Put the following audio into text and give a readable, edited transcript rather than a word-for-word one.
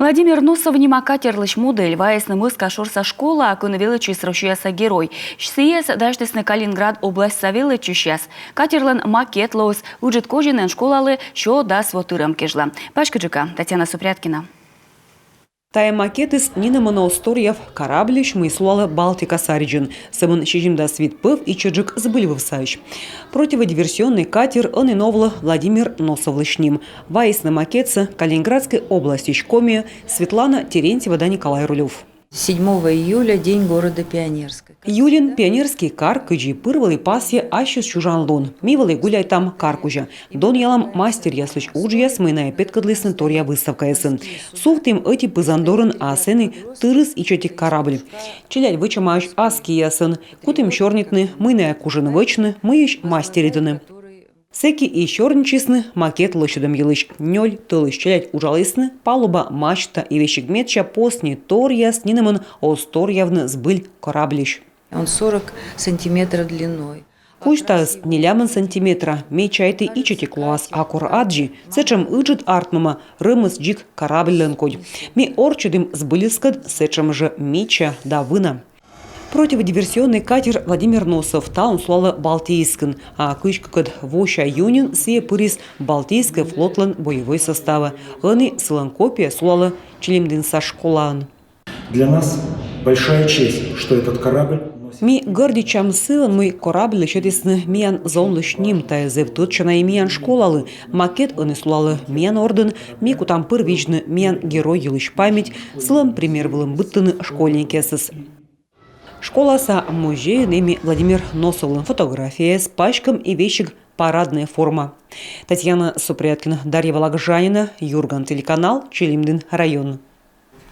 Владимир Носов нема катерлыш модель, ваясны мыска шорса школа, а кунавелычи сращуяса герой. Шсиес даштесны Калининград область савелычи сейчас. Катерлан макет лоус, уджет кожинен школалы, шо да свотырам кежла. Пашкаджика, Татьяна Супряткина. Тая макетис Нина Моноусторьев кораблищ мыслуала Балтика Сариджин. Сэмон щежимда свит пыв и чеджик сбыливавсающ. Противодиверсионный катер он и новла Владимир Носовлышним. Ваис на макетце Калининградской области Шкомия Светлана Терентьева да Николай Рулев. 7 июля – день города Пионерской. Юлин пионерский кар кыджи пырвалы пасье ащус чужан лун. Мивалы гуляй там каркужа. Дон ялам мастер яслыч уджьяс мыная петкадлысны торья выставка ясын. Суфтым эти пызандорын асены тырыс и четик корабль. Челядь вычамающ аски ясын. Кутым чернитны, мыная кужин вычны, мыющ мастеридыны. Секи и черничисны макет лощадом елыч. Нёль тылыш челядь ужалысны, палуба, мачта и вещегметча постни торьяс нинамын осторьявны сбыль кораблищ. Он 40 сантиметров длиной. Куштас нелямын сантиметра, мечайты и четиклуас акур аджи, сечем ыджит артнума, рымыс джик корабльлен кодь. Ми орчудым сбылискад, сечем же меча да вына. Противодиверсионный катер Владимир Носов таун слала Балтийскан, а кычкакад воща юнин сие пырис Балтийской флотлан боевой состава. Они сыланкопия слала Челимдин со школан. Для нас большая честь, что этот корабль... Ми гордичам сылан мы корабль щетисны миян зонлышним тая зевтутчана и миян школалы. Макет они слала миян орден, ми кутам пырвичны миян герой елыш память, сылан пример вылым быттыны школьники сыс. Школаса музей неми Владимир Носовлын фотография с пачком и вещик парадная форма. Татьяна Супряткина, Дарья Вологжанина, Юрган, телеканал Челимдин район.